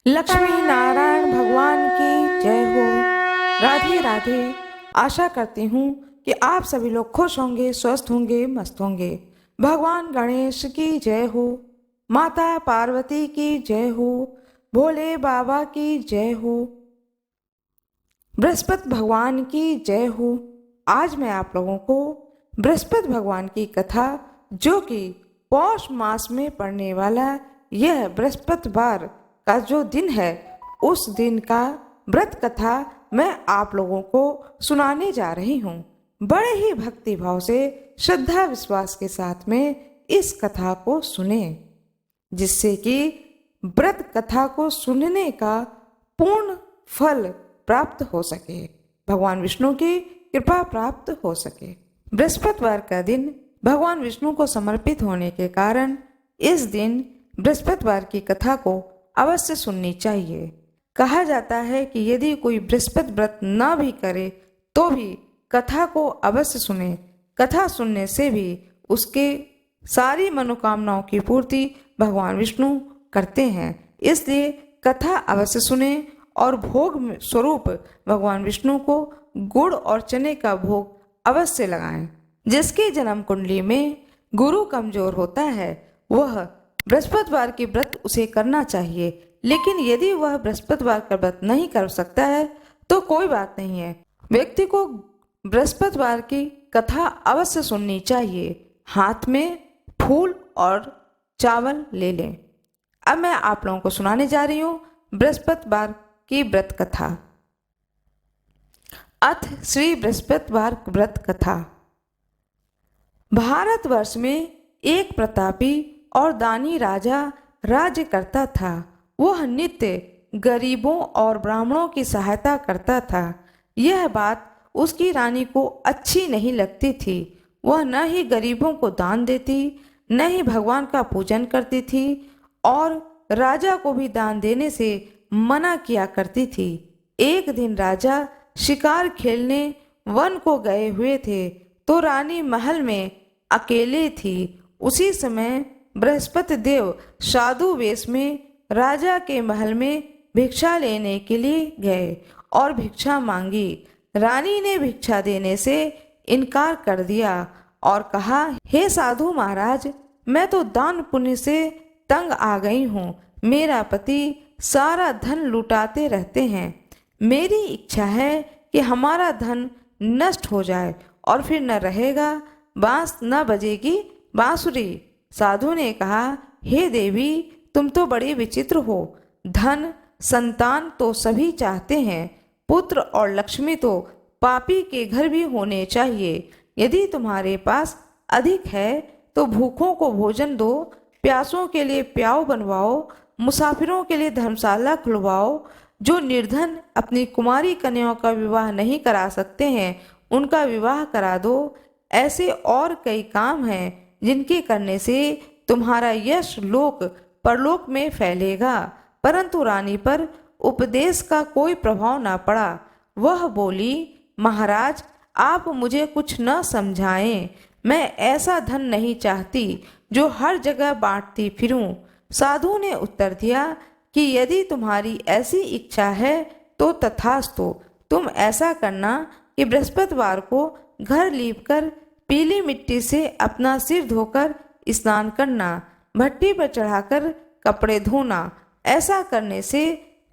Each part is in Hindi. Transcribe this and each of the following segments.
लक्ष्मी नारायण भगवान की जय हो। राधे राधे। आशा करती हूँ कि आप सभी लोग खुश होंगे, स्वस्थ होंगे, मस्त होंगे। भगवान गणेश की जय हो, माता पार्वती की जय हो, भोले बाबा की जय हो, बृहस्पति भगवान की जय हो। आज मैं आप लोगों को बृहस्पति भगवान की कथा, जो कि पौष मास में पड़ने वाला यह बृहस्पतिवार का जो दिन है, उस दिन का व्रत कथा मैं आप लोगों को सुनाने जा रही हूँ। बड़े ही भक्ति भाव से, श्रद्धा विश्वास के साथ में इस कथा को सुने, जिससे कि व्रत कथा को सुनने का पूर्ण फल प्राप्त हो सके, भगवान विष्णु की कृपा प्राप्त हो सके। बृहस्पतिवार का दिन भगवान विष्णु को समर्पित होने के कारण इस दिन बृहस्पतिवार की कथा को अवश्य सुननी चाहिए। कहा जाता है कि यदि कोई बृहस्पति व्रत न भी करे तो भी कथा को अवश्य सुने। कथा सुनने से भी उसके सारी मनोकामनाओं की पूर्ति भगवान विष्णु करते हैं। इसलिए कथा अवश्य सुने और भोग स्वरूप भगवान विष्णु को गुड़ और चने का भोग अवश्य लगाएं। जिसकी जन्म कुंडली में गुरु कमजोर होता है, वह बृहस्पतिवार की व्रत उसे करना चाहिए। लेकिन यदि वह बृहस्पतिवार का व्रत नहीं कर सकता है तो कोई बात नहीं है, व्यक्ति को बृहस्पतिवार की कथा अवश्य सुननी चाहिए। हाथ में फूल और चावल ले लें। अब मैं आप लोगों को सुनाने जा रही हूँ बृहस्पतिवार की व्रत कथा। अथ श्री बृहस्पतिवार व्रत कथा। भारतवर्ष में एक प्रतापी और दानी राजा राज्य करता था। वह नित्य गरीबों और ब्राह्मणों की सहायता करता था। यह बात उसकी रानी को अच्छी नहीं लगती थी। वह न ही गरीबों को दान देती, न ही भगवान का पूजन करती थी, और राजा को भी दान देने से मना किया करती थी। एक दिन राजा शिकार खेलने वन को गए हुए थे, तो रानी महल में अकेले थी। उसी समय बृहस्पति देव साधु वेश में राजा के महल में भिक्षा लेने के लिए गए और भिक्षा मांगी। रानी ने भिक्षा देने से इनकार कर दिया और कहा, हे साधु महाराज, मैं तो दान पुण्य से तंग आ गई हूँ। मेरा पति सारा धन लुटाते रहते हैं। मेरी इच्छा है कि हमारा धन नष्ट हो जाए और फिर न रहेगा बांस न बजेगी बांसुरी। साधु ने कहा, हे देवी, तुम तो बड़ी विचित्र हो। धन संतान तो सभी चाहते हैं, पुत्र और लक्ष्मी तो पापी के घर भी होने चाहिए। यदि तुम्हारे पास अधिक है तो भूखों को भोजन दो, प्यासों के लिए प्याऊ बनवाओ, मुसाफिरों के लिए धर्मशाला खुलवाओ। जो निर्धन अपनी कुमारी कन्याओं का विवाह नहीं करा सकते हैं, उनका विवाह करा दो। ऐसे और कई काम हैं जिनके करने से तुम्हारा यश लोक परलोक में फैलेगा। परंतु रानी पर उपदेश का कोई प्रभाव न पड़ा। वह बोली, महाराज, आप मुझे कुछ न समझाएं। मैं ऐसा धन नहीं चाहती जो हर जगह बांटती फिरूं। साधु ने उत्तर दिया कि यदि तुम्हारी ऐसी इच्छा है तो तथास्तु। तुम ऐसा करना कि बृहस्पतिवार को घर लीपकर पीली मिट्टी से अपना सिर धोकर स्नान करना, भट्टी पर चढ़ाकर कपड़े धोना। ऐसा करने से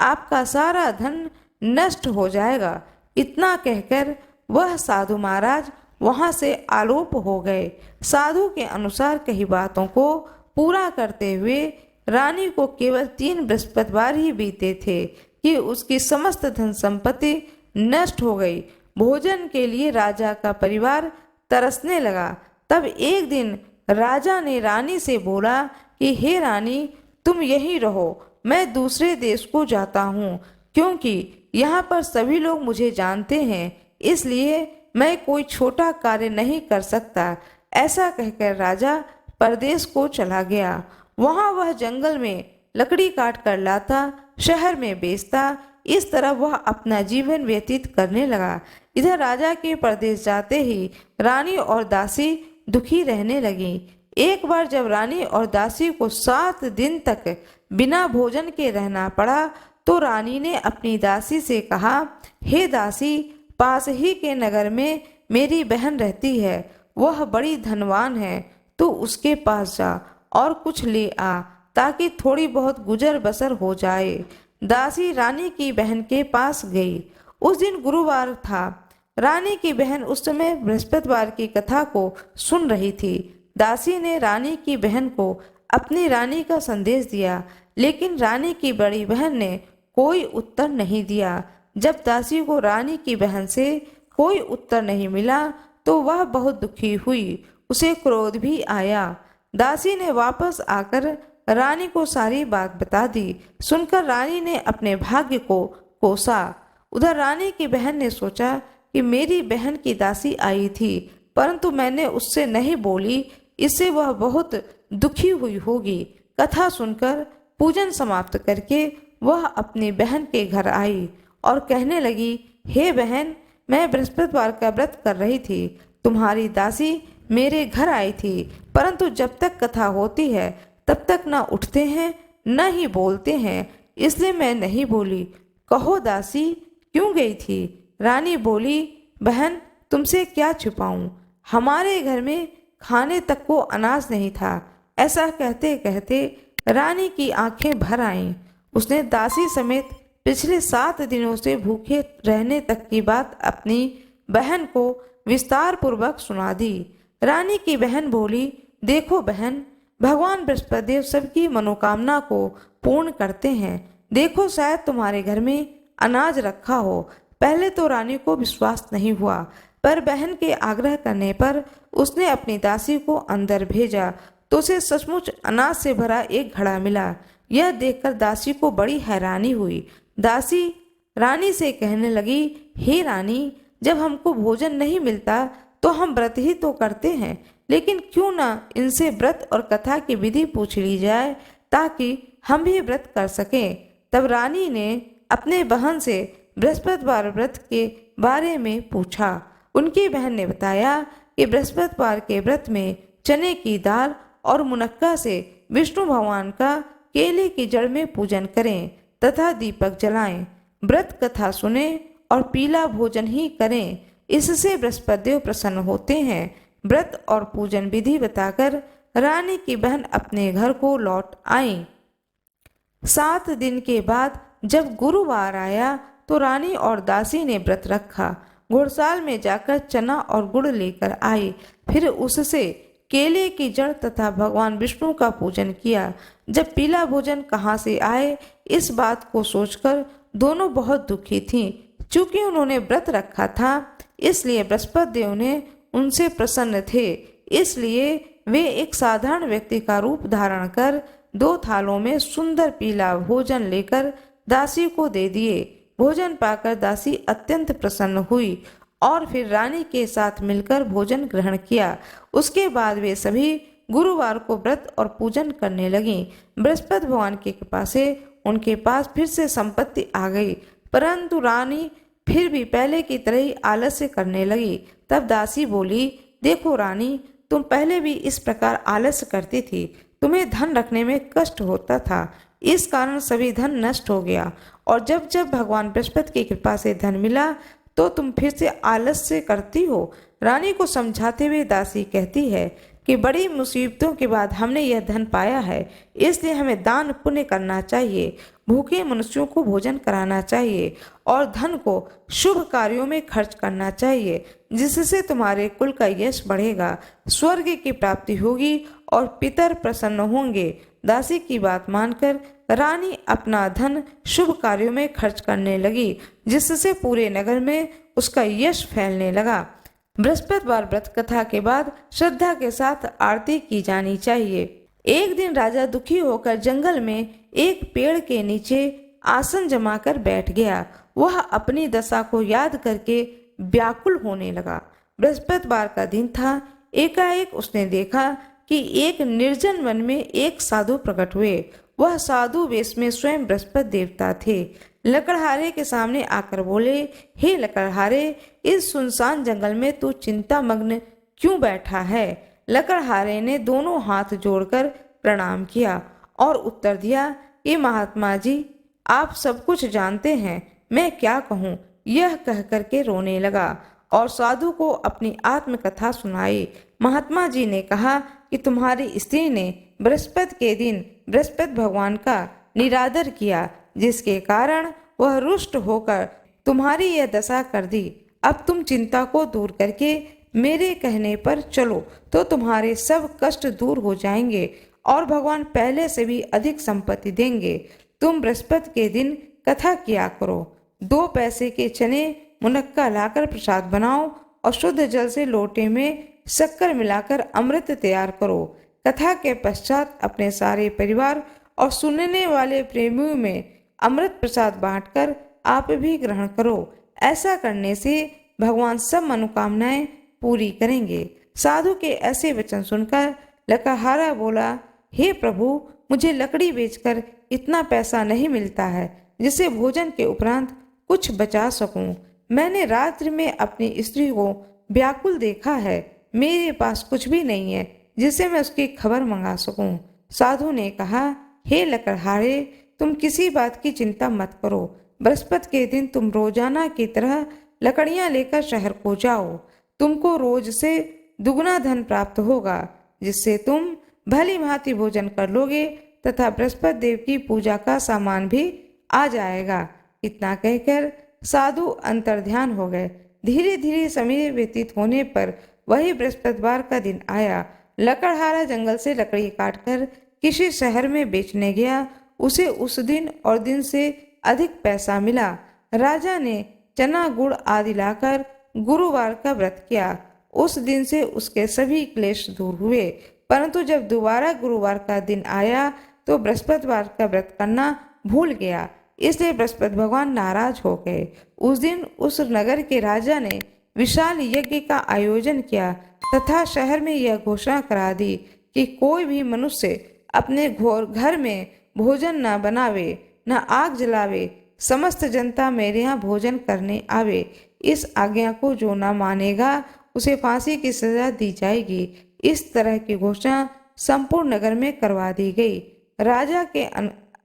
आपका सारा धन नष्ट हो जाएगा। इतना कहकर वह साधु महाराज वहां से आलोप हो गए। साधु के अनुसार कही बातों को पूरा करते हुए रानी को केवल 3 बृहस्पतिवार ही बीते थे कि उसकी समस्त धन संपत्ति नष्ट हो गई। भोजन के लिए राजा का परिवार तरसने लगा। तब एक दिन राजा ने रानी से बोला कि हे रानी, तुम यहीं रहो, मैं दूसरे देश को जाता हूँ, क्योंकि यहाँ पर सभी लोग मुझे जानते हैं, इसलिए मैं कोई छोटा कार्य नहीं कर सकता। ऐसा कहकर राजा परदेश को चला गया। वहाँ वह जंगल में लकड़ी काट कर लाता, शहर में बेचता। इस तरह वह अपना जीवन व्यतीत करने लगा। इधर राजा के परदेश जाते ही रानी और दासी दुखी रहने लगी। एक बार जब रानी और दासी को 7 दिन तक बिना भोजन के रहना पड़ा तो रानी ने अपनी दासी से कहा, हे दासी, पास ही के नगर में मेरी बहन रहती है, वह बड़ी धनवान है, तो उसके पास जा और कुछ ले आ ताकि थोड़ी बहुत गुजर बसर हो जाए। दासी रानी की बहन के पास गई। उस दिन गुरुवार था। रानी की बहन उस समय बृहस्पतिवार की कथा को सुन रही थी। दासी ने रानी की बहन को अपनी रानी का संदेश दिया, लेकिन रानी की बड़ी बहन ने कोई उत्तर नहीं दिया। जब दासी को रानी की बहन से कोई उत्तर नहीं मिला तो वह बहुत दुखी हुई, उसे क्रोध भी आया। दासी ने वापस आकर रानी को सारी बात बता दी। सुनकर रानी ने अपने भाग्य को कोसा। उधर रानी की बहन ने सोचा कि मेरी बहन की दासी आई थी, परंतु मैंने उससे नहीं बोली, इससे वह बहुत दुखी हुई होगी। कथा सुनकर पूजन समाप्त करके वह अपनी बहन के घर आई और कहने लगी, हे बहन, मैं बृहस्पतिवार का व्रत कर रही थी। तुम्हारी दासी मेरे घर आई थी, परंतु जब तक कथा होती है तब तक न उठते हैं न ही बोलते हैं, इसलिए मैं नहीं बोली। कहो दासी, क्यों गई थी? रानी बोली, बहन, तुमसे क्या छुपाऊं, हमारे घर में खाने तक को अनाज नहीं था। ऐसा कहते कहते रानी की आंखें भर आईं। उसने दासी समेत पिछले 7 दिनों से भूखे रहने तक की बात अपनी बहन को विस्तार पूर्वक सुना दी। रानी की बहन बोली, देखो बहन, भगवान बृहस्पति देव सबकी मनोकामना को पूर्ण करते हैं। देखो, शायद तुम्हारे घर में अनाज रखा हो। पहले तो रानी को विश्वास नहीं हुआ, पर बहन के आग्रह करने पर उसने अपनी दासी को अंदर भेजा तो उसे सचमुच अनाज से भरा एक घड़ा मिला। यह देखकर दासी को बड़ी हैरानी हुई। दासी रानी से कहने लगी, हे रानी, जब हमको भोजन नहीं मिलता तो हम व्रत ही तो करते हैं, लेकिन क्यों ना इनसे व्रत और कथा की विधि पूछ ली जाए ताकि हम भी व्रत कर सकें। तब रानी ने अपने बहन से बृहस्पतिवार व्रत के बारे में पूछा। उनकी बहन ने बताया कि बृहस्पतिवार के व्रत में चने की दाल और मुनक्का से विष्णु भगवान का केले की जड़ में पूजन करें तथा दीपक जलाएं, व्रत कथा सुने और पीला भोजन ही करें, इससे बृहस्पति देव प्रसन्न होते हैं। व्रत और पूजन विधि बताकर रानी की बहन अपने घर को लौट आई। 7 दिन के बाद जब गुरुवार आया तो रानी और दासी ने व्रत रखा। घुड़साल में जाकर चना और गुड़ लेकर आई, फिर उससे केले की जड़ तथा भगवान विष्णु का पूजन किया। जब पीला भोजन कहाँ से आए, इस बात को सोचकर दोनों बहुत दुखी थीं। चूंकि उन्होंने व्रत रखा था, इसलिए बृहस्पति देव ने उनसे प्रसन्न थे। इसलिए वे एक साधारण व्यक्ति का रूप धारण कर 2 थालों में सुंदर पीला भोजन लेकर दासी को दे दिए। भोजन पाकर दासी अत्यंत प्रसन्न हुई और फिर रानी के साथ मिलकर भोजन ग्रहण किया। उसके बाद वे सभी गुरुवार को व्रत और पूजन करने लगीं। बृहस्पति भगवान की कृपा से उनके पास फिर से संपत्ति आ गई, परंतु रानी फिर भी पहले की तरह ही आलस्य करने लगी। तब दासी बोली, देखो रानी, तुम पहले भी इस प्रकार आलस्य करती थी, तुम्हें धन रखने में कष्ट होता था, इस कारण सभी धन नष्ट हो गया, और जब जब भगवान बृहस्पति की कृपा से धन मिला तो तुम फिर से आलस्य करती हो। रानी को समझाते हुए दासी कहती है कि बड़ी मुसीबतों के बाद हमने यह धन पाया है, इसलिए हमें दान पुण्य करना चाहिए, भूखे मनुष्यों को भोजन कराना चाहिए और धन को शुभ कार्यों में खर्च करना चाहिए, जिससे तुम्हारे कुल का यश बढ़ेगा, स्वर्ग की प्राप्ति होगी और पितर प्रसन्न होंगे। दासी की बात मानकर रानी अपना धन शुभ कार्यों में खर्च करने लगी, जिससे पूरे नगर में उसका यश फैलने लगा। बृहस्पतिवार व्रत कथा के बाद श्रद्धा के साथ आरती की जानी चाहिए। एक दिन राजा दुखी होकर जंगल में एक पेड़ के नीचे आसन जमाकर बैठ गया। वह अपनी दशा को याद करके व्याकुल होने लगा। बृहस्पतिवार का दिन था। एकाएक उसने देखा कि एक निर्जन वन में एक साधु प्रकट हुए। वह साधु वेश में स्वयं बृहस्पति देवता थे। लकड़हारे के सामने आकर बोले, हे लकड़हारे, इस सुनसान जंगल में तू चिंता मग्न क्यों बैठा है? लकड़हारे ने दोनों हाथ जोड़कर प्रणाम किया और उत्तर दिया, कि महात्मा जी आप सब कुछ जानते हैं, मैं क्या कहूँ। यह कह करके रोने लगा और साधु को अपनी आत्मकथा सुनाई। महात्मा जी ने कहा कि तुम्हारी स्त्री ने बृहस्पति के दिन बृहस्पति भगवान का निरादर किया, जिसके कारण वह रुष्ट होकर तुम्हारी यह दशा कर दी। अब तुम चिंता को दूर करके मेरे कहने पर चलो तो तुम्हारे सब कष्ट दूर हो जाएंगे और भगवान पहले से भी अधिक संपत्ति देंगे। तुम बृहस्पति के दिन कथा किया करो। 2 पैसे के चने मुनक्का लाकर प्रसाद बनाओ और शुद्ध जल से लोटे में शक्कर मिलाकर अमृत तैयार करो। कथा के पश्चात अपने सारे परिवार और सुनने वाले प्रेमियों में अमृत प्रसाद बांटकर आप भी ग्रहण करो। ऐसा करने से भगवान सब मनोकामनाएं पूरी करेंगे। साधु के ऐसे वचन सुनकर लकड़हारा बोला, हे प्रभु, मुझे लकड़ी बेचकर इतना पैसा नहीं मिलता है जिससे भोजन के उपरांत कुछ बचा सकूं। मैंने रात्रि में अपनी स्त्री को व्याकुल देखा है। मेरे पास कुछ भी नहीं है जिससे मैं उसकी खबर मंगा सकूं। साधु ने कहा, हे लकड़हारे, तुम किसी बात की चिंता मत करो। बृहस्पति के दिन तुम रोजाना की तरह लकड़ियां लेकर शहर को जाओ। तुमको रोज से दुगना धन प्राप्त होगा, जिससे तुम भली भांति भोजन कर लोगे तथा बृहस्पति देव की पूजा का सामान भी आ जाएगा। इतना कहकर साधु अंतर्ध्यान हो गए। धीरे धीरे समय व्यतीत होने पर वही बृहस्पतिवार का दिन आया। लकड़हारा जंगल से लकड़ी काटकर किसी शहर में बेचने गया। उसे उस दिन और दिन से अधिक पैसा मिला। राजा ने चना गुड़ आदि लाकर गुरुवार का व्रत किया। उस दिन से उसके सभी क्लेश दूर हुए। परंतु जब दोबारा गुरुवार का दिन आया तो बृहस्पतिवार का व्रत करना भूल गया। इसलिए बृहस्पति भगवान नाराज हो गए। उस दिन उस नगर के राजा ने विशाल यज्ञ का आयोजन किया तथा शहर में यह घोषणा करा दी कि कोई भी मनुष्य अपने घर में भोजन न बनावे, न आग जलावे। समस्त जनता मेरे यहाँ भोजन करने आवे। इस आज्ञा को जो न मानेगा उसे फांसी की सजा दी जाएगी। इस तरह की घोषणा संपूर्ण नगर में करवा दी गई।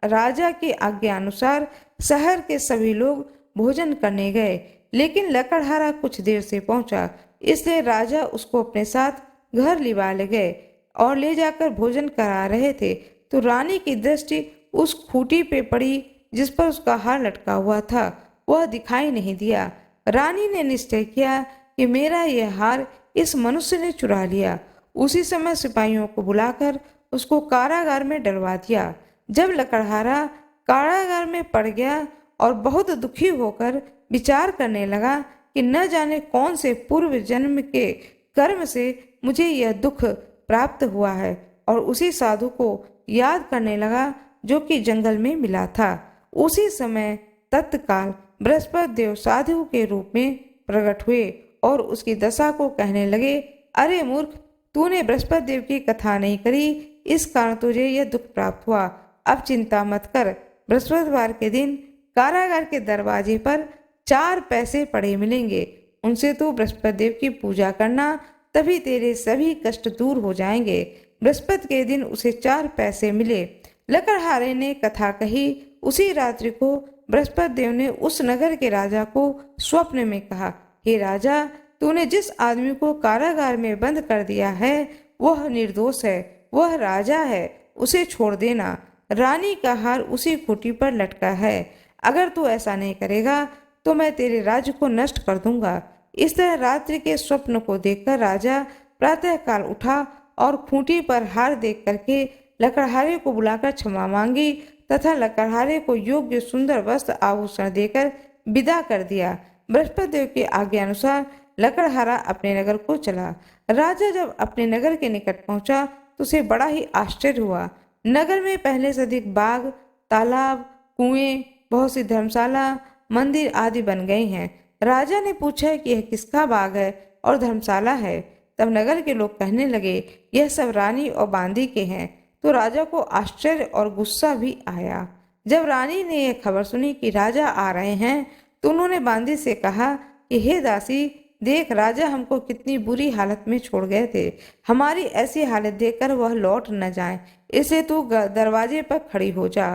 राजा के आज्ञा अनुसार शहर के सभी लोग भोजन करने गए, लेकिन लकड़हारा कुछ देर से पहुंचा। इसलिए राजा उसको अपने साथ घर लिवा ले गए और ले जाकर भोजन करा रहे थे तो रानी की दृष्टि उस खूंटी पे पड़ी जिस पर उसका हार लटका हुआ था। वह दिखाई नहीं दिया। रानी ने निश्चय किया कि मेरा यह हार इस मनुष्य ने चुरा लिया। उसी समय सिपाहियों को बुलाकर उसको कारागार में डलवा दिया। जब लकड़हारा कारागार में पड़ गया और बहुत दुखी होकर विचार करने लगा कि न जाने कौन से पूर्व जन्म के कर्म से मुझे यह दुख प्राप्त हुआ है, और उसी साधु को याद करने लगा जो कि जंगल में मिला था। उसी समय तत्काल बृहस्पति देव साधु के रूप में प्रकट हुए और उसकी दशा को कहने लगे, अरे मूर्ख, तूने बृहस्पति देव की कथा नहीं करी, इस कारण तुझे यह दुख प्राप्त हुआ। अब चिंता मत कर। बृहस्पतिवार के दिन कारागार के दरवाजे पर 4 पैसे पड़े मिलेंगे। उनसे तू बृहस्पति देव की पूजा करना, तभी तेरे सभी कष्ट दूर हो जाएंगे। बृहस्पति के दिन उसे 4 पैसे मिले। लकड़हारे ने कथा कही। उसी रात्रि को बृहस्पति देव ने उस नगर के राजा को स्वप्न में कहा, हे राजा, तूने जिस आदमी को कारागार में बंद कर दिया है वह निर्दोष है, वह राजा है, उसे छोड़ देना। रानी का हार उसी खूंटी पर लटका है। अगर तू ऐसा नहीं करेगा तो मैं तेरे राज्य को नष्ट कर दूंगा। इस तरह रात्रि के स्वप्न को देखकर राजा प्रातःकाल उठा और खूंटी पर हार देख करके लकड़हारे को बुलाकर क्षमा मांगी तथा लकड़हारे को योग्य सुंदर वस्त्र आभूषण देकर विदा कर दिया। बृहस्पति देव की आज्ञा अनुसार लकड़हारा अपने नगर को चला। राजा जब अपने नगर के निकट पहुंचा तो उसे बड़ा ही आश्चर्य हुआ। नगर में पहले से अधिक बाग, तालाब, कुएं, बहुत सी धर्मशाला, मंदिर आदि बन गए हैं। राजा ने पूछा कि यह किसका बाग है और धर्मशाला है। तब नगर के लोग कहने लगे, यह सब रानी और बांदी के हैं। तो राजा को आश्चर्य और गुस्सा भी आया। जब रानी ने यह खबर सुनी कि राजा आ रहे हैं तो उन्होंने बांदी से कहा कि हे दासी, देख, राजा हमको कितनी बुरी हालत में छोड़ गए थे। हमारी ऐसी हालत देखकर वह लौट न जाए, इसलिए तू दरवाजे पर खड़ी हो जा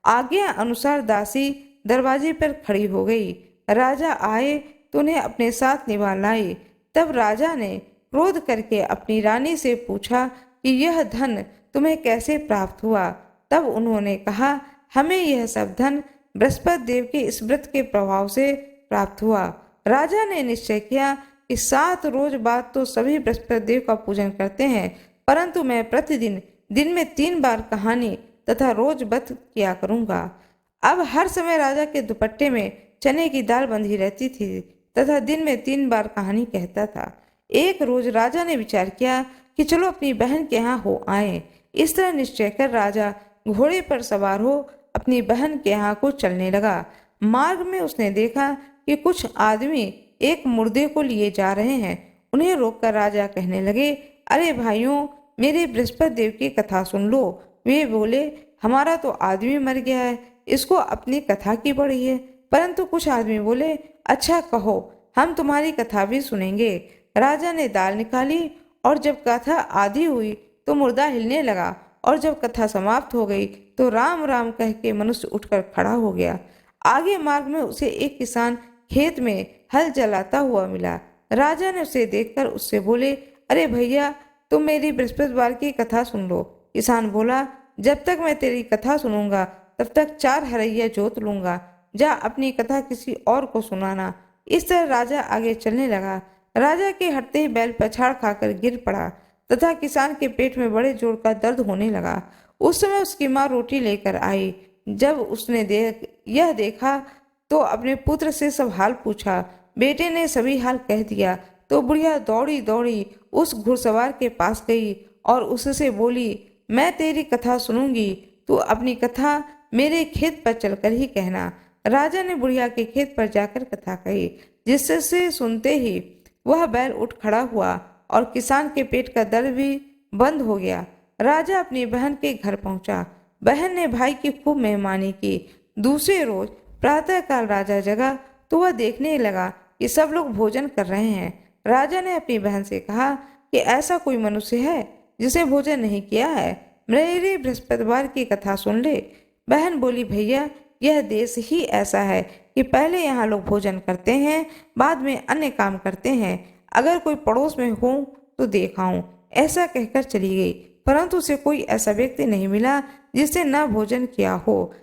आज्ञा अनुसार दासी दरवाजे पर खड़ी हो गई। राजा आए तो उन्हें अपने साथ निभा लाई। तब राजा ने क्रोध करके अपनी रानी से पूछा कि यह धन तुम्हें कैसे प्राप्त हुआ। तब उन्होंने कहा, हमें यह सब धन बृहस्पति देव के इस व्रत के प्रभाव से प्राप्त हुआ। राजा ने निश्चय किया कि 7 रोज बाद तो सभी बृहस्पति देव का पूजन करते हैं, परंतु मैं प्रतिदिन दिन में 3 बार कहानी तथा रोज व्रत किया करूंगा। अब हर समय राजा के दुपट्टे में चने की दाल बंधी रहती थी तथा दिन में 3 बार कहानी कहता था। एक रोज राजा ने विचार किया कि चलो अपनी बहन के यहाँ हो आए। इस तरह निश्चय कर राजा घोड़े पर सवार हो अपनी बहन के यहाँ को चलने लगा। मार्ग में उसने देखा कि कुछ आदमी एक मुर्दे को लिए जा रहे हैं। उन्हें रोककर राजा कहने लगे, अरे भाइयों, मेरे बृहस्पति देव की कथा सुन लो। वे बोले, हमारा तो आदमी मर गया है, इसको अपनी कथा की पड़ी है। परंतु कुछ आदमी बोले, अच्छा कहो, हम तुम्हारी कथा भी सुनेंगे। राजा ने दाल निकाली और जब कथा आधी हुई तो मुर्दा हिलने लगा, और जब कथा समाप्त हो गई तो राम राम कह के मनुष्य उठकर खड़ा हो गया। आगे मार्ग में उसे एक किसान खेत में हल चलाता हुआ मिला। राजा ने उसे देखकर उससे बोले, अरे भैया, तुम मेरी बृहस्पतिवार की कथा सुन लो। किसान बोला, जब तक मैं तेरी कथा सुनूंगा तब तक 4 हरैया जोत लूंगा। जा अपनी कथा किसी और को सुनाना। इस तरह राजा आगे चलने लगा। राजा के हटते ही बैल पछाड़ खाकर गिर पड़ा तथा किसान के पेट में बड़े जोर का दर्द होने लगा। उस समय उसकी माँ रोटी लेकर आई। जब उसने यह देखा तो अपने पुत्र से सब हाल पूछा। बेटे ने सभी हाल कह दिया तो बुढ़िया दौड़ी दौड़ी उस घुड़सवार के पास गई और उससे बोली, मैं तेरी कथा सुनूंगी, तू अपनी कथा मेरे खेत पर चलकर ही कहना। राजा ने बुढ़िया के खेत पर जाकर कथा कही, जिससे सुनते ही वह बैल उठ खड़ा हुआ और किसान के पेट का दर्द भी बंद हो गया। राजा अपनी बहन के घर पहुंचा। बहन ने भाई की खूब मेहमानी की। दूसरे रोज प्रातःकाल राजा जगा तो वह देखने लगा कि सब लोग भोजन कर रहे हैं। राजा ने अपनी बहन से कहा कि ऐसा कोई मनुष्य है जिसे भोजन नहीं किया है, मेरी बृहस्पतिवार की कथा सुन ले। बहन बोली, भैया, यह देश ही ऐसा है कि पहले यहाँ लोग भोजन करते हैं, बाद में अन्य काम करते हैं। अगर कोई पड़ोस में हो तो देखाऊं। ऐसा कहकर चली गई, परंतु उसे कोई ऐसा व्यक्ति नहीं मिला जिसने न भोजन किया हो।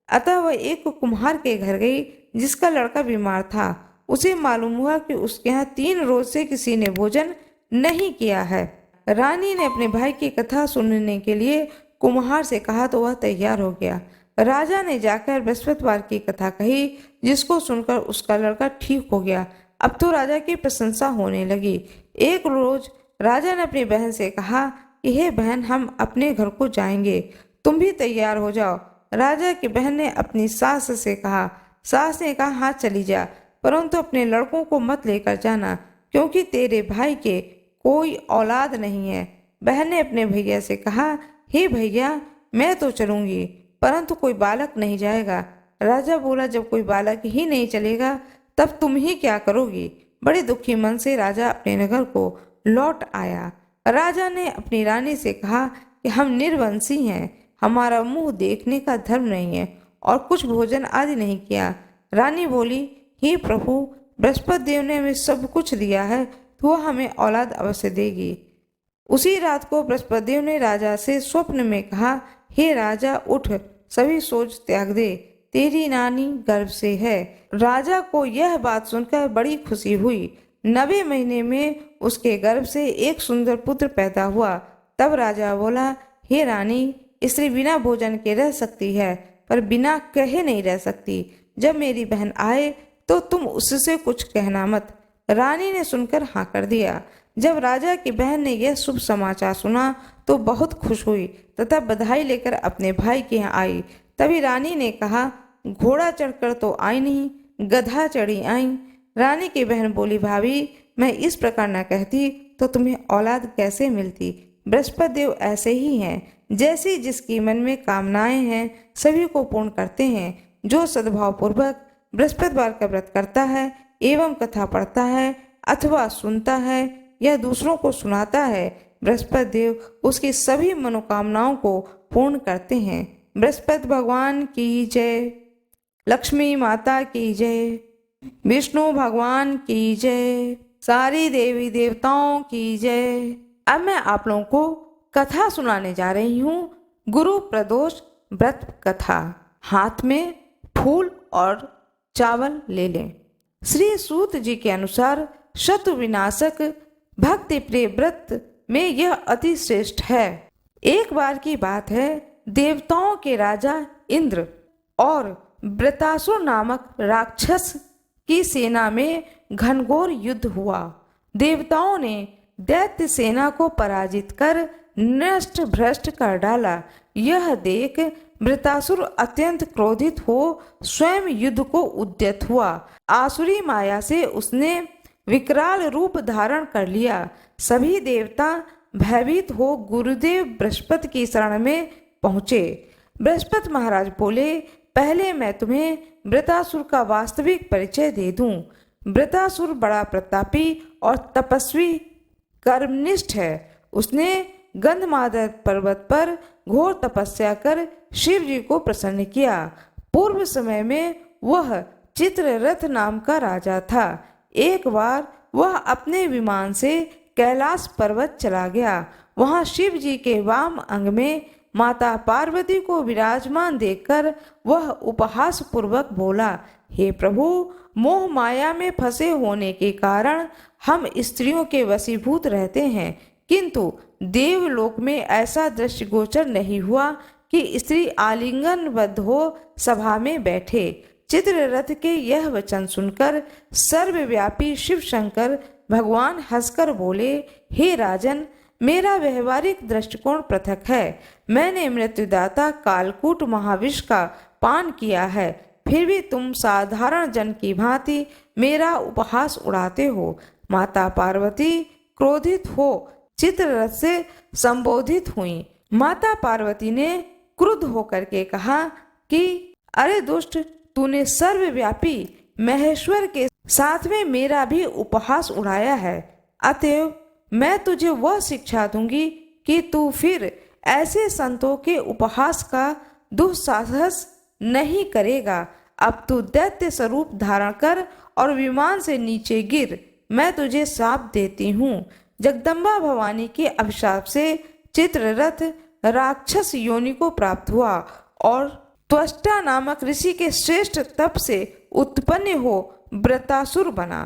अतः वह एक कुम्हार के घर गई जिसका लड़का बीमार था। उसे मालूम हुआ कि उसके यहाँ 3 रोज से किसी ने भोजन नहीं किया है। रानी ने अपने भाई की कथा सुनने के लिए कुम्हार से कहा तो वह तैयार हो गया। राजा ने जाकर बृहस्पतिवार की कथा कही, जिसको सुनकर उसका लड़का ठीक हो गया। अब तो राजा की प्रशंसा होने लगी। एक रोज राजा ने अपनी बहन से कहा कि हे बहन, हम अपने घर को जाएंगे, तुम भी तैयार हो जाओ। राजा की बहन ने अपनी सास से कहा। सास ने कहा, हाँ चली जा, परंतु अपने लड़कों को मत लेकर जाना, क्योंकि तेरे भाई के कोई औलाद नहीं है। बहन ने अपने भैया से कहा, हे भैया, मैं तो चलूंगी, परंतु कोई बालक नहीं जाएगा। राजा बोला, जब कोई बालक ही नहीं चलेगा तब तुम ही क्या करोगी। बड़े दुखी मन से राजा अपने नगर को लौट आया। राजा ने अपनी रानी से कहा कि हम निर्वंशी हैं, हमारा मुंह देखने का धर्म नहीं है और कुछ भोजन आदि नहीं किया। रानी बोली, हे प्रभु, बृहस्पति देव ने हमें सब कुछ दिया है तो वह हमें औलाद अवश्य देगी। उसी रात को बृहस्पति देव ने राजा से स्वप्न में कहा, हे राजा, उठ, सभी सोच त्याग दे, तेरी नानी गर्भ से है। राजा को यह बात सुनकर बड़ी खुशी हुई। 90 महीने में उसके गर्भ से एक सुंदर पुत्र पैदा हुआ। तब राजा बोला, हे रानी, स्त्री बिना भोजन के रह सकती है, पर बिना कहे नहीं रह सकती। जब मेरी बहन आए तो तुम उससे कुछ कहना मत। रानी ने सुनकर हाँ कर दिया। जब राजा की बहन ने यह शुभ समाचार सुना तो बहुत खुश हुई तथा बधाई लेकर अपने भाई के यहाँ आई। तभी रानी ने कहा, घोड़ा चढ़कर तो आई नहीं, गधा चढ़ी आई। रानी की बहन बोली, भाभी, मैं इस प्रकार न कहती तो तुम्हें औलाद कैसे मिलती। बृहस्पति देव ऐसे ही हैं, जैसी जिसकी मन में कामनाएं हैं सभी को पूर्ण करते हैं। जो सद्भाव पूर्वक बृहस्पतिवार का व्रत करता है एवं कथा पढ़ता है अथवा सुनता है या दूसरों को सुनाता है, बृहस्पति देव उसकी सभी मनोकामनाओं को पूर्ण करते हैं। बृहस्पति भगवान की जय, लक्ष्मी माता की जय, विष्णु भगवान की जय, सारी देवी देवताओं की जय। अब मैं आप लोगों को कथा सुनाने जा रही हूँ, गुरु प्रदोष व्रत कथा। हाथ में फूल और चावल ले लें। श्री सूत जी के अनुसार शत्रु विनाशक भक्ति प्रिय व्रत में यह अति श्रेष्ठ है। एक बार की बात है, देवताओं के राजा इंद्र और वृत्रासुर नामक राक्षस की सेना में घनघोर युद्ध हुआ। देवताओं ने दैत्य सेना को पराजित कर नष्ट भ्रष्ट कर डाला। यह देख वृत्रासुर अत्यंत क्रोधित हो स्वयं युद्ध को उद्यत हुआ। आसुरी माया से उसने विकराल रूप धारण कर लिया। सभी देवता भयभीत हो गुरुदेव बृहस्पति की शरण में पहुँचे। बृहस्पति महाराज बोले, पहले मैं तुम्हें वृत्रासुर का वास्तविक परिचय दे दूं। वृत्रासुर बड़ा प्रतापी और तपस्वी कर्मनिष्ठ है। उसने गंधमादन पर्वत पर घोर तपस्या कर शिव जी को प्रसन्न किया। पूर्व समय में वह चित्ररथ नाम का राजा था। एक बार वह अपने विमान से कैलाश पर्वत चला गया। वहां शिव जी के वाम अंग में माता पार्वती को विराजमान देखकर वह उपहास पूर्वक बोला, हे प्रभु, मोह माया में फंसे होने के कारण हम स्त्रियों के वशीभूत रहते हैं, किंतु देवलोक में ऐसा दृश्य गोचर नहीं हुआ कि स्त्री आलिंगनबद्ध हो सभा में बैठे। चित्ररथ के यह वचन सुनकर सर्वव्यापी शिव शंकर भगवान हंसकर बोले, हे राजन, मेरा व्यवहारिक दृष्टिकोण पृथक है। मैंने मृत्युदाता कालकूट महाविष का पान किया है, फिर भी तुम साधारण जन की भांति मेरा उपहास उड़ाते हो। माता पार्वती क्रोधित हो चित्ररथ से संबोधित हुई। माता पार्वती ने क्रुद्ध होकर के कहा कि अरे दुष्ट, तूने सर्वव्यापी महेश्वर के साथ में मेरा भी उपहास उड़ाया है। अतएव मैं तुझे वह शिक्षा दूंगी कि तू फिर ऐसे संतों के उपहास का दुस्साहस नहीं करेगा। अब तू दैत्य स्वरूप धारण कर और विमान से नीचे गिर। मैं तुझे शाप देती हूँ। जगदम्बा भवानी के अभिशाप से चित्ररथ राक्षस योनि को प्राप्त हुआ और त्वष्टा नामक ऋषि के श्रेष्ठ तप से उत्पन्न हो वृत्रासुर बना।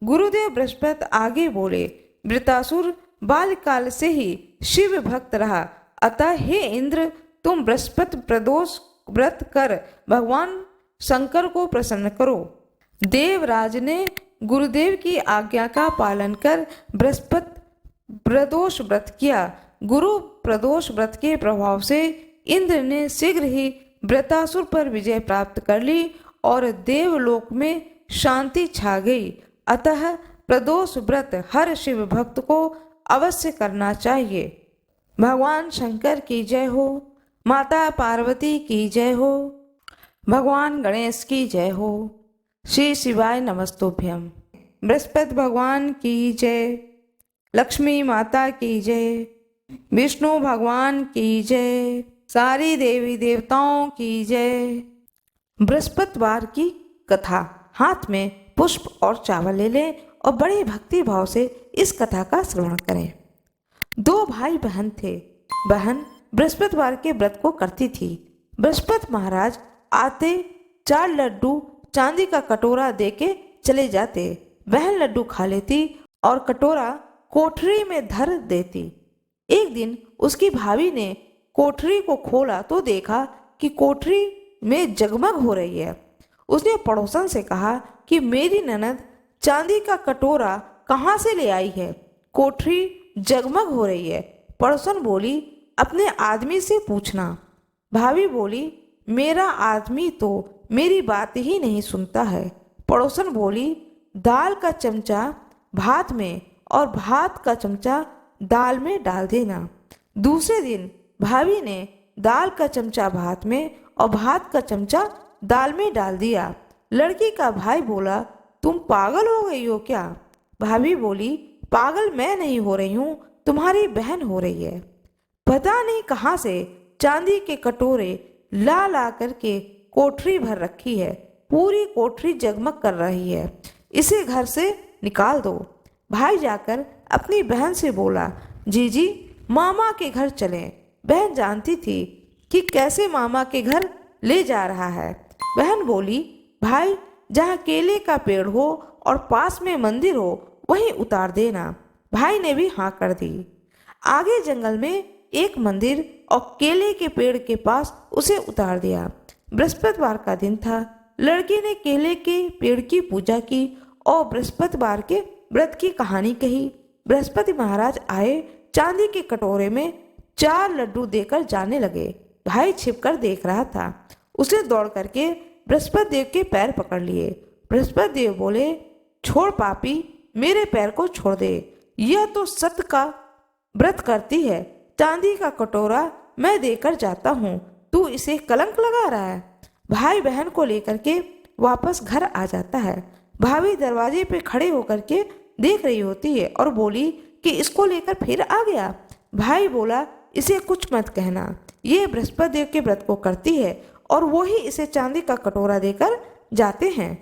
गुरुदेव बृहस्पति आगे बोले, वृत्रासुर बाल्यकाल से ही शिव भक्त रहा, अतः हे इंद्र, तुम बृहस्पति प्रदोष व्रत कर भगवान शंकर को प्रसन्न करो। देवराज ने गुरुदेव की आज्ञा का पालन कर बृहस्पति प्रदोष व्रत किया। गुरु प्रदोष व्रत के प्रभाव से इंद्र ने शीघ्र ही वृत्रासुर पर विजय प्राप्त कर ली और देवलोक में शांति छा गई। अतः प्रदोष व्रत हर शिव भक्त को अवश्य करना चाहिए। भगवान शंकर की जय हो, माता पार्वती की जय हो, भगवान गणेश की जय हो। श्री शिवाय नमस्तुभ्यम। बृहस्पति भगवान की जय, लक्ष्मी माता की जय, विष्णु भगवान की जय, सारी देवी देवताओं की जय। बृहस्पतिवार की कथा। हाथ में पुष्प और चावल ले लें और बड़े भक्ति भाव से इस कथा का श्रवण करें। दो भाई बहन थे। बहन बृहस्पतिवार के व्रत को करती थी। बृहस्पति महाराज आते 4 लड्डू चांदी का कटोरा देके चले जाते। बहन लड्डू खा लेती और कटोरा कोठरी में धर देती। एक दिन उसकी भाभी ने कोठरी को खोला तो देखा कि कोठरी में जगमग हो रही है। उसने पड़ोसन से कहा कि मेरी ननद चांदी का कटोरा कहाँ से ले आई है, कोठरी जगमग हो रही है। पड़ोसन बोली, अपने आदमी से पूछना। भाभी बोली, मेरा आदमी तो मेरी बात ही नहीं सुनता है। पड़ोसन बोली, दाल का चमचा भात में और भात का चमचा दाल में डाल देना। दूसरे दिन भाभी ने दाल का चमचा भात में और भात का चमचा दाल में डाल दिया। लड़की का भाई बोला, तुम पागल हो गई हो क्या? भाभी बोली, पागल मैं नहीं हो रही हूँ, तुम्हारी बहन हो रही है। पता नहीं कहाँ से चांदी के कटोरे ला ला करके कोठरी भर रखी है। पूरी कोठरी जगमग कर रही है। इसे घर से निकाल दो। भाई जाकर अपनी बहन से बोला, जीजी मामा के घर चलें। बहन जानती थी कि कैसे मामा के घर ले जा रहा है। बहन बोली, भाई जहाँ केले का पेड़ हो और पास में मंदिर हो वहीं उतार देना। भाई ने भी हाँ कर दी। आगे जंगल में एक मंदिर और केले के पेड़ के पास उसे उतार दिया। बृहस्पतिवार का दिन था। लड़के ने केले के पेड़ की पूजा की और बृहस्पतिवार के व्रत की कहानी कही। बृहस्पति महाराज आए, चांदी के कटोरे में 4 लड्डू देकर जाने लगे। भाई छिपकर देख रहा था। उसने दौड़ करके बृहस्पति देव के पैर पकड़ लिए। बृहस्पति देव बोले, छोड़ पापी, मेरे पैर को छोड़ दे। यह तो सत्य का व्रत करती है। चांदी का कटोरा मैं देकर जाता हूँ, तू इसे कलंक लगा रहा है। भाई बहन को लेकर के वापस घर आ जाता है। भाभी दरवाजे पे खड़े होकर के देख रही होती है और बोली कि इसको लेकर फिर आ गया। भाई बोला, इसे कुछ मत कहना, ये बृहस्पति देव के व्रत को करती है और वो ही इसे चांदी का कटोरा देकर जाते हैं।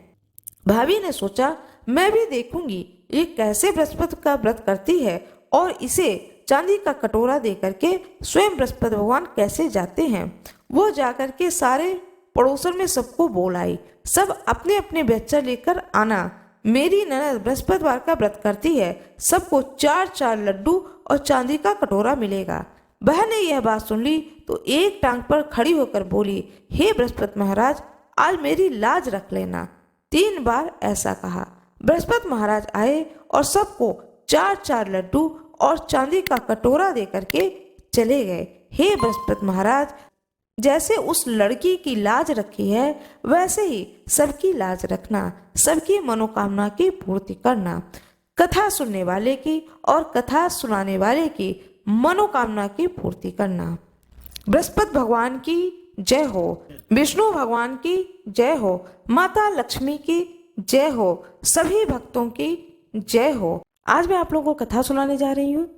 भाभी ने सोचा, मैं भी देखूंगी ये कैसे बृहस्पति का व्रत करती है और इसे चांदी का कटोरा देकर के स्वयं बृहस्पति भगवान कैसे जाते हैं। वो जाकर के सारे पड़ोसन में सबको बोल आई, सब अपने अपने बच्चा लेकर आना, मेरी ननद बृहस्पतिवार का व्रत करती है, सबको 4-4 लड्डू और चांदी का कटोरा मिलेगा। बहन ने यह बात सुन ली तो एक टांग पर खड़ी होकर बोली, हे बृहस्पति महाराज, आज मेरी लाज रख लेना। 3 बार ऐसा कहा। बृहस्पति महाराज आए और सबको 4-4 लड्डू और चांदी का कटोरा देकर के चले गए। हे बृहस्पति महाराज, जैसे उस लड़की की लाज रखी है वैसे ही सबकी लाज रखना, सबकी मनोकामना की पूर्ति करना। कथा सुनने वाले की और कथा सुनाने वाले की मनोकामना की पूर्ति करना। बृहस्पति भगवान की जय हो, विष्णु भगवान की जय हो, माता लक्ष्मी की जय हो, सभी भक्तों की जय हो। आज मैं आप लोगों को कथा सुनाने जा रही हूँ।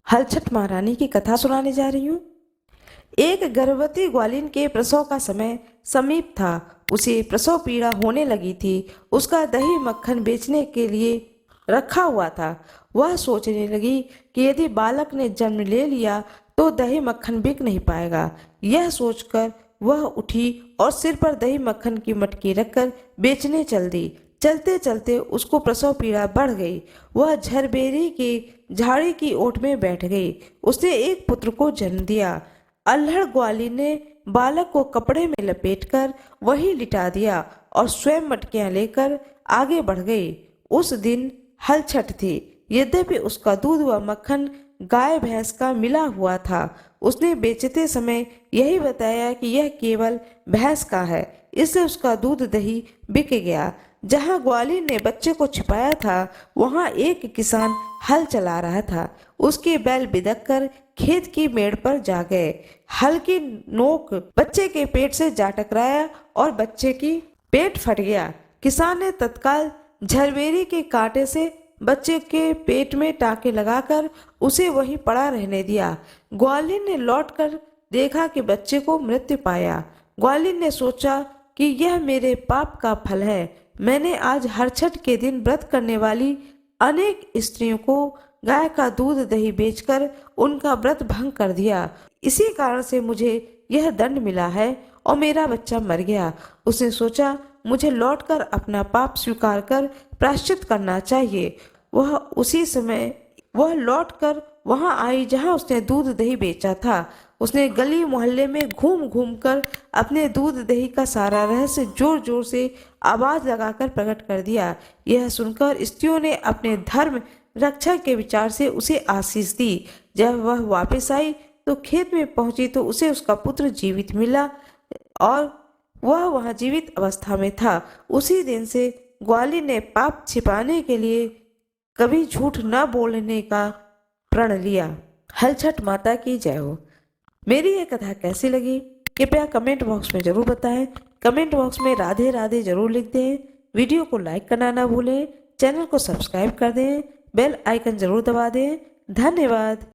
हलछठ महारानी की कथा सुनाने जा रही हूँ। एक गर्भवती ग्वालिन के प्रसव का समय समीप था। उसे प्रसव पीड़ा होने लगी थी। उसका दही मक्खन बेचने के लिए रखा हुआ था। वह सोचने लगी कि यदि बालक ने जन्म ले लिया तो दही मक्खन बिक नहीं पाएगा। यह सोचकर वह उठी और सिर पर दही मक्खन की मटकी रखकर बेचने चल दी। चलते चलते उसको प्रसव पीड़ा बढ़ गई। वह झरबेरी की झाड़ी की ओट में बैठ गई। उसने एक पुत्र को जन्म दिया। अल्हड़ ग्वालिन ने बालक को कपड़े में लपेटकर वहीं लिटा दिया और स्वयं मटकियां लेकर आगे बढ़ गई। उस दिन हलछठ थी। यद्यपि उसका दूध व मक्खन गाय भैंस का मिला हुआ था। उसने बेचते समय यही बताया कि यह केवल भैंस का है, इससे उसका दूध दही बिक गया। जहाँ ग्वालिन ने बच्चे को छिपाया था वहाँ एक किसान हल चला रहा था। उसके बैल बिदक कर खेत की मेड़ पर जा गए। हल की नोक बच्चे के पेट से जा टकराया और बच्चे की पेट फट गया। किसान ने तत्काल झरबेरी के कांटे से बच्चे के पेट में टाँके लगाकर उसे वहीं पड़ा रहने दिया। ग्वालिन ने लौटकर देखा कि बच्चे को मृत्यु पाया। ग्वालिन ने सोचा कि यह मेरे पाप का फल है। मैंने आज हरछठ के दिन व्रत करने वाली अनेक स्त्रियों को गाय का दूध दही बेचकर उनका व्रत भंग कर दिया। इसी कारण से मुझे यह दंड मिला है और मेरा बच्चा मर गया। उसने सोचा मुझे लौटकर अपना पाप स्वीकार कर प्रायश्चित करना चाहिए। वह उसी समय वह लौटकर वहां आई जहां उसने दूध दही बेचा था। उसने गली मोहल्ले में घूम घूम कर अपने दूध दही का सारा रहस्य जोर जोर से आवाज लगाकर प्रकट कर दिया। यह सुनकर स्त्रियों ने अपने धर्म रक्षा के विचार से उसे आशीष दी। जब वह वापस आई तो खेत में पहुंची तो उसे उसका पुत्र जीवित मिला और वह वहां जीवित अवस्था में था। उसी दिन से ग्वालिन ने पाप छिपाने के लिए कभी झूठ न बोलने का प्रण लिया। हलछठ माता की जय हो। मेरी यह कथा कैसी लगी कृपया कमेंट बॉक्स में जरूर बताएं। कमेंट बॉक्स में राधे राधे जरूर लिख दें। वीडियो को लाइक करना ना भूलें। चैनल को सब्सक्राइब कर दें। बेल आइकन जरूर दबा दें। धन्यवाद।